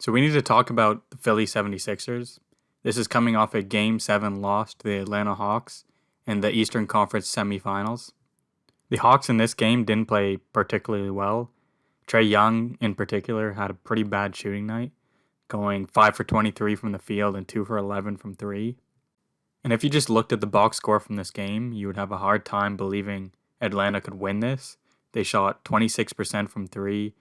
So we need to talk about the Philly 76ers. This is coming off a Game 7 loss to the Atlanta Hawks in the Eastern Conference semifinals. The Hawks in this game didn't play particularly well. Trae Young, in particular, had a pretty bad shooting night, going 5 for 23 from the field and 2 for 11 from 3. And if you just looked at the box score from this game, you would have a hard time believing Atlanta could win this. They shot 26% from 3,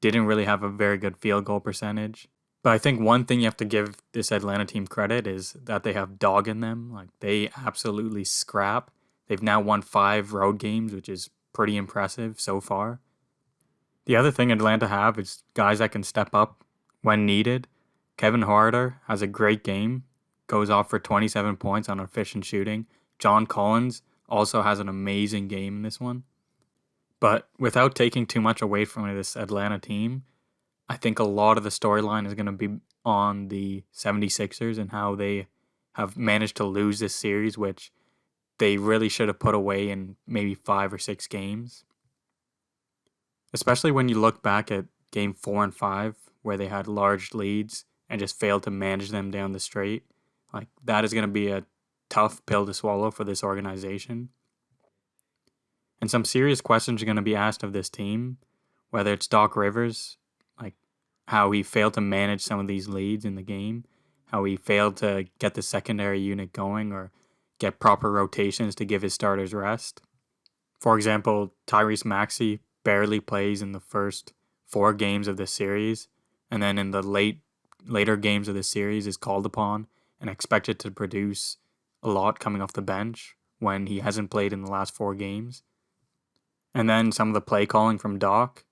didn't really have a very good field goal percentage. But I think one thing you have to give this Atlanta team credit is that they have dog in them. Like, they absolutely scrap. They've now won 5 road games, which is pretty impressive so far. The other thing Atlanta have is guys that can step up when needed. Kevin Harder has a great game, goes off for 27 points on efficient shooting. John Collins also has an amazing game in this one. But without taking too much away from this Atlanta team, I think a lot of the storyline is going to be on the 76ers and how they have managed to lose this series, which they really should have put away in maybe 5 or 6 games. Especially when you look back at game 4 and 5, where they had large leads and just failed to manage them down the straight. Like, that is going to be a tough pill to swallow for this organization. And some serious questions are going to be asked of this team, whether it's Doc Rivers, like how he failed to manage some of these leads in the game, how he failed to get the secondary unit going or get proper rotations to give his starters rest. For example, Tyrese Maxey barely plays in the first 4 games of the series, and then in the later games of the series is called upon and expected to produce a lot coming off the bench when he hasn't played in the last 4 games. And then some of the play calling from Doc,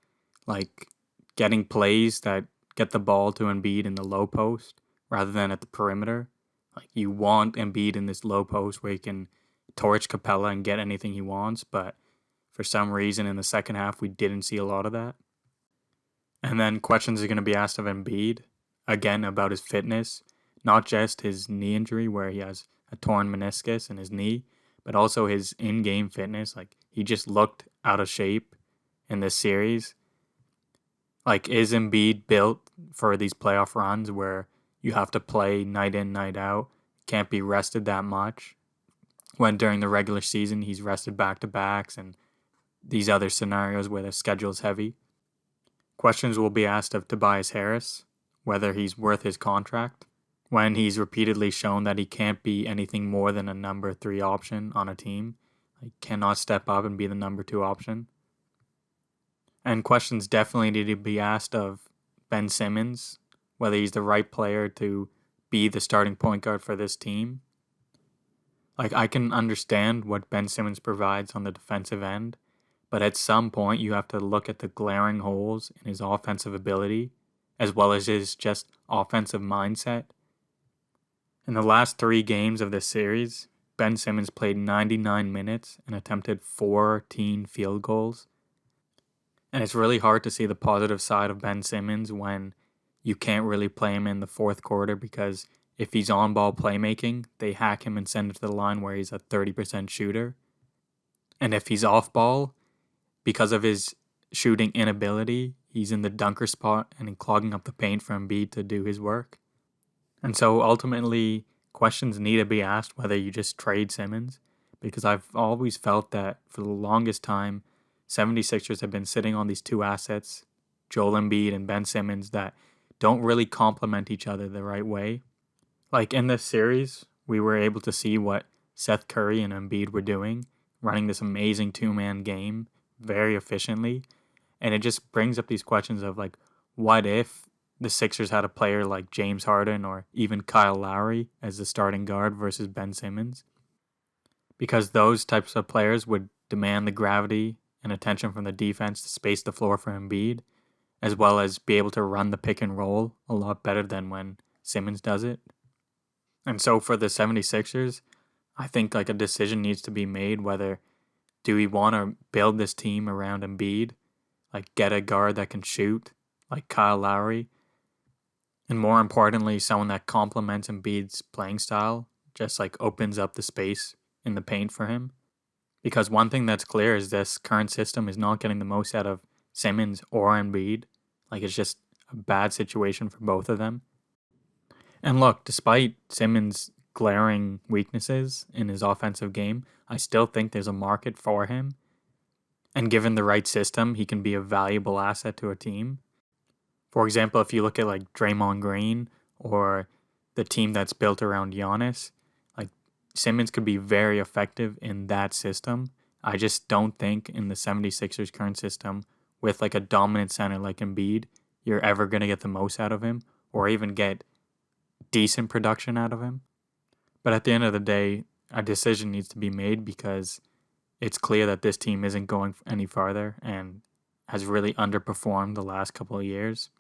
like getting plays that get the ball to Embiid in the low post rather than at the perimeter. Like, you want Embiid in this low post where he can torch Capella and get anything he wants, but for some reason in the second half we didn't see a lot of that. And then questions are going to be asked of Embiid, again about his fitness, not just his knee injury where he has a torn meniscus in his knee, but also his in-game fitness. Like, he just looked out of shape in this series. Like, is Embiid built for these playoff runs where you have to play night in, night out, can't be rested that much, when during the regular season he's rested back-to-backs and these other scenarios where the schedule is heavy? Questions will be asked of Tobias Harris, whether he's worth his contract, when he's repeatedly shown that he can't be anything more than a number 3 option on a team. He cannot step up and be the number 2 option. And questions definitely need to be asked of Ben Simmons, whether he's the right player to be the starting point guard for this team. Like, I can understand what Ben Simmons provides on the defensive end, but at some point you have to look at the glaring holes in his offensive ability, as well as his just offensive mindset. In the last 3 games of this series, Ben Simmons played 99 minutes and attempted 14 field goals. And it's really hard to see the positive side of Ben Simmons when you can't really play him in the fourth quarter, because if he's on ball playmaking, they hack him and send him to the line where he's a 30% shooter. And if he's off ball, because of his shooting inability, he's in the dunker spot and clogging up the paint for Embiid to do his work. And so ultimately, questions need to be asked whether you just trade Simmons, because I've always felt that for the longest time, 76ers have been sitting on these 2 assets, Joel Embiid and Ben Simmons, that don't really complement each other the right way. Like, in this series, we were able to see what Seth Curry and Embiid were doing, running this amazing 2-man game very efficiently. And it just brings up these questions of, like, what if the Sixers had a player like James Harden or even Kyle Lowry as the starting guard versus Ben Simmons? Because those types of players would demand the gravity and attention from the defense to space the floor for Embiid, as well as be able to run the pick and roll a lot better than when Simmons does it. And so for the 76ers, I think like a decision needs to be made whether do we want to build this team around Embiid, like get a guard that can shoot like Kyle Lowry, and more importantly, someone that complements Embiid's playing style, just like opens up the space in the paint for him. Because one thing that's clear is this current system is not getting the most out of Simmons or Embiid. Like, it's just a bad situation for both of them. And look, despite Simmons' glaring weaknesses in his offensive game, I still think there's a market for him. And given the right system, he can be a valuable asset to a team. For example, if you look at like Draymond Green or the team that's built around Giannis, like Simmons could be very effective in that system. I just don't think in the 76ers current system with like a dominant center like Embiid, you're ever going to get the most out of him or even get decent production out of him. But at the end of the day, a decision needs to be made because it's clear that this team isn't going any farther and has really underperformed the last couple of years.